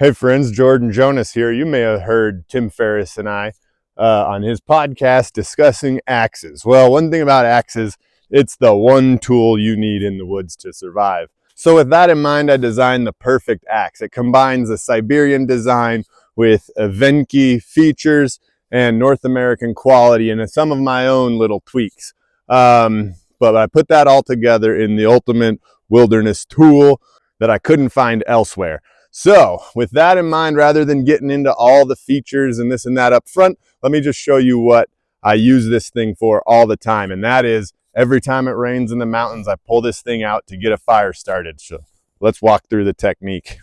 Hey friends, Jonas here. You may have heard Tim Ferriss and I on his podcast discussing axes. Well, one thing about axes, it's the one tool you need in the woods to survive. So with that in mind, I designed the perfect axe. It combines a Siberian design with Evenki features and North American quality and some of my own little tweaks. But I put that all together in the ultimate wilderness tool that I couldn't find elsewhere. So with that in mind, rather than getting into all the features and this and that up front, let me just show you what I use this thing for all the time. And that is every time it rains in the mountains, I pull this thing out to get a fire started. So let's walk through the technique.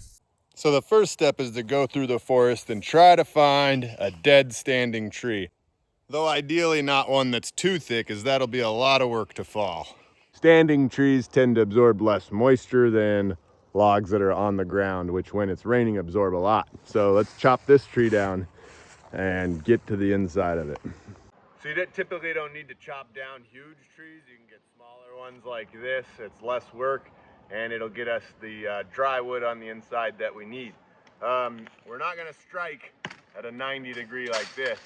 So the first step is to go through the forest and try to find a dead standing tree. Though ideally not one that's too thick, as that'll be a lot of work to fall. Standing trees tend to absorb less moisture than logs that are on the ground, which when it's raining absorb a lot. So let's chop this tree down and get to the inside of it. So you typically don't need to chop down huge trees. You can get smaller ones like this. It's less work and it'll get us the dry wood on the inside that we need. We're not gonna strike at a 90-degree like this.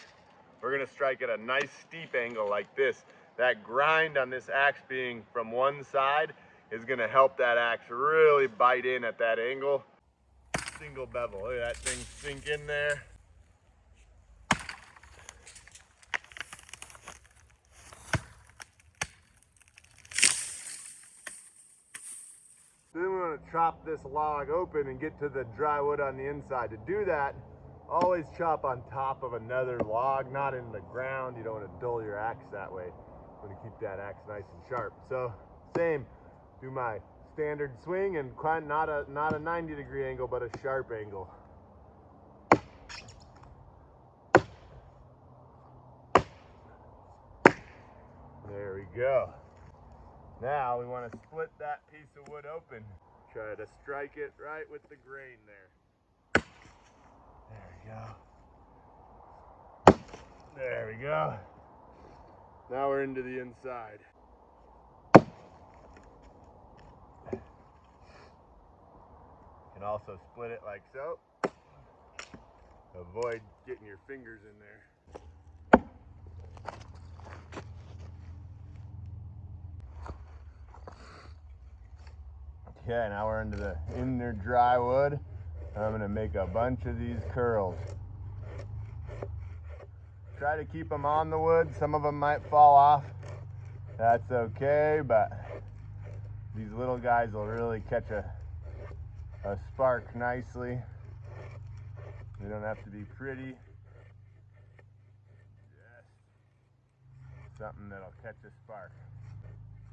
We're gonna strike at a nice steep angle like this. That grind on this axe being from one side is gonna help that axe really bite in at that angle. Single bevel, look at that thing sink in there. Then we want to chop this log open and get to the dry wood on the inside. To do that, always chop on top of another log, not in the ground. You don't want to dull your axe that way. You want to keep that axe nice and sharp. So same, do my standard swing and not a 90-degree angle, but a sharp angle. There we go. Now we want to split that piece of wood open. Try to strike it right with the grain there. There we go. There we go. Now we're into the inside. You can also split it like so. Avoid getting your fingers in there. Okay, now we're into the inner dry wood. I'm gonna make a bunch of these curls. Try to keep them on the wood. Some of them might fall off. That's okay, but these little guys will really catch a spark nicely. They don't have to be pretty. Just something that'll catch a spark.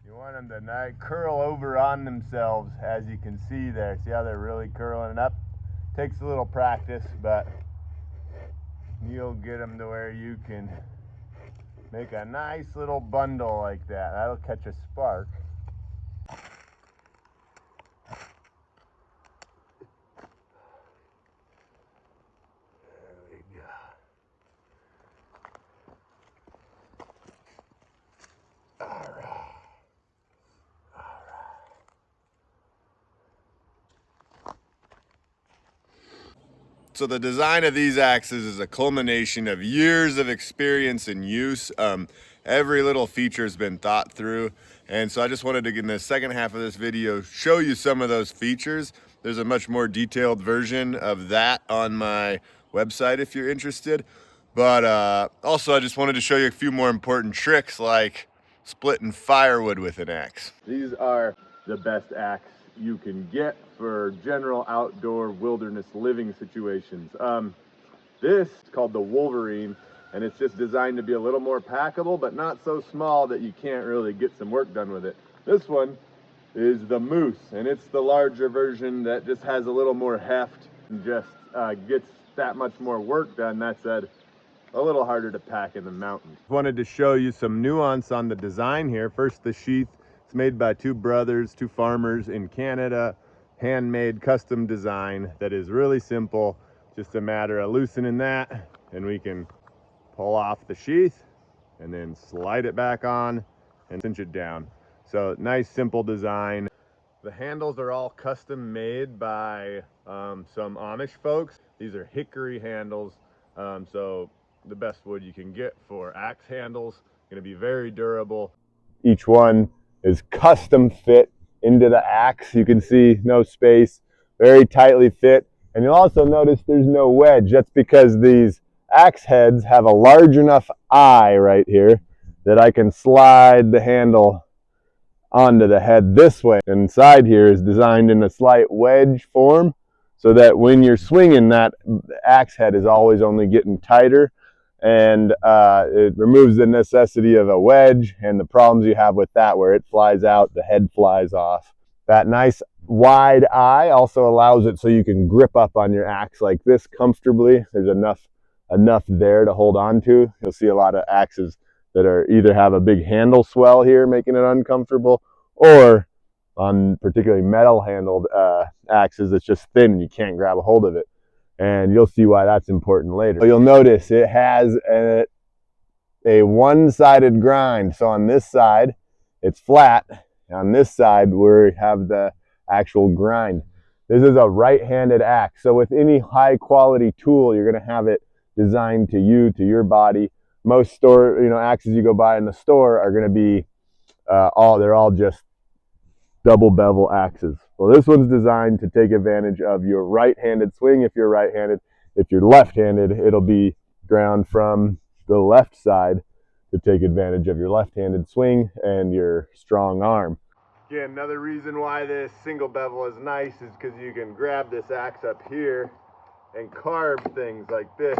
You want them to curl over on themselves, as you can see there. See how they're really curling up? Takes a little practice, but you'll get them to where you can make a nice little bundle like that. That'll catch a spark. There we go. All right. So the design of these axes is a culmination of years of experience and use. Every little feature has been thought through. And so I just wanted to, in the second half of this video, show you some of those features. There's a much more detailed version of that on my website if you're interested. But also I just wanted to show you a few more important tricks like splitting firewood with an axe. These are the best axe you can get for general outdoor wilderness living situations. This is called the Wolverine, and it's just designed to be a little more packable, but not so small that you can't really get some work done with it. This one is the Moose, and it's the larger version that just has a little more heft and just gets that much more work done. That said, a little harder to pack in the mountains. Wanted to show you some nuance on the design here. First, the sheath. It's made by two brothers, two farmers in Canada. Handmade custom design that is really simple. Just a matter of loosening that and we can pull off the sheath and then slide it back on and cinch it down. So nice simple design. The handles are all custom made by some Amish folks. These are hickory handles, so the best wood you can get for axe handles. Going to be very durable. Each one is custom fit into the axe. You can see no space, very tightly fit. And you'll also notice there's no wedge. That's because these axe heads have a large enough eye right here that I can slide the handle onto the head this way. Inside here is designed in a slight wedge form so that when you're swinging, that axe head is always only getting tighter, and it removes the necessity of a wedge and the problems you have with that where it flies out, the head flies off. That nice wide eye also allows it so you can grip up on your axe like this comfortably. There's enough there to hold on to. You'll see a lot of axes that are either have a big handle swell here making it uncomfortable, or on particularly metal handled axes it's just thin and you can't grab a hold of it, and you'll see why that's important later. So you'll notice it has a one-sided grind. So on this side it's flat, on this side we have the actual grind. This is a right-handed axe, so with any high quality tool you're going to have it designed to you, to your body. Most axes you go buy in the store are going to be they're all just double bevel axes. Well, this one's designed to take advantage of your right-handed swing if you're right-handed. If you're left-handed, it'll be ground from the left side to take advantage of your left-handed swing and your strong arm. Again, another reason why this single bevel is nice is because you can grab this axe up here and carve things like this,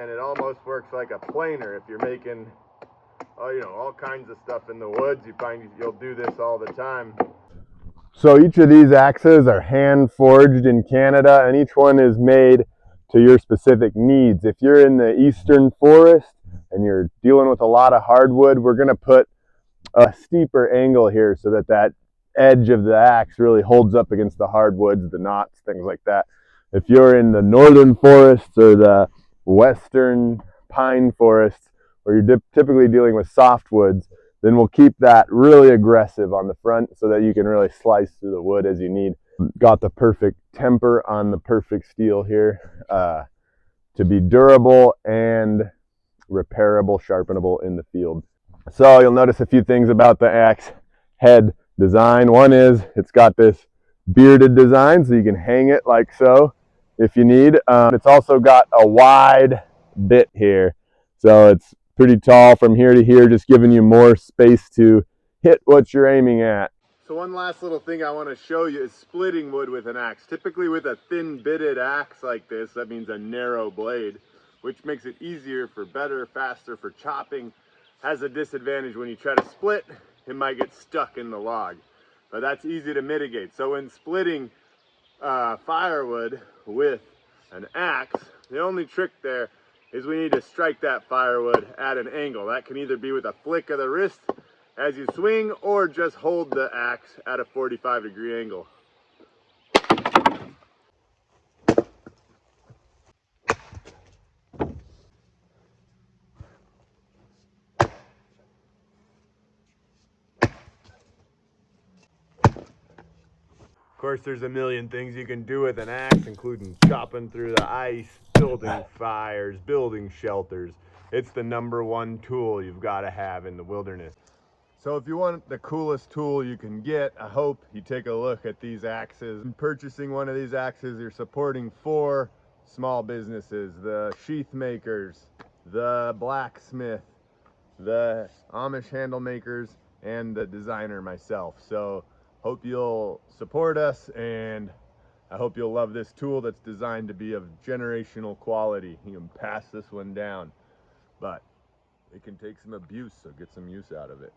and it almost works like a planer. If you're making all kinds of stuff in the woods, you find you'll do this all the time. So each of these axes are hand forged in Canada, and each one is made to your specific needs. If you're in the eastern forest and you're dealing with a lot of hardwood, we're going to put a steeper angle here so that edge of the axe really holds up against the hardwoods, the knots, things like that. If you're in the northern forests or the western pine forests, where you're typically dealing with softwoods, then we'll keep that really aggressive on the front so that you can really slice through the wood as you need. Got the perfect temper on the perfect steel here to be durable and repairable, sharpenable in the field. So you'll notice a few things about the axe head design. One is it's got this bearded design, so you can hang it like so if you need. It's also got a wide bit here, so it's pretty tall from here to here, just giving you more space to hit what you're aiming at. So one last little thing I want to show you is splitting wood with an axe. Typically with a thin bitted axe like this, that means a narrow blade, which makes it easier for better, faster for chopping. Has a disadvantage when you try to split, it might get stuck in the log, but that's easy to mitigate. So when splitting firewood with an axe, the only trick there is we need to strike that firewood at an angle. That can either be with a flick of the wrist as you swing, or just hold the axe at a 45-degree angle. Of course, there's a million things you can do with an axe, including chopping through the ice, building fires, building shelters. It's the #1 tool you've got to have in the wilderness. So if you want the coolest tool you can get, I hope you take a look at these axes. In purchasing one of these axes, you're supporting 4 small businesses: the sheath makers, the blacksmith, the Amish handle makers, and the designer myself. So hope you'll support us, and I hope you'll love this tool that's designed to be of generational quality. You can pass this one down, but it can take some abuse, so get some use out of it.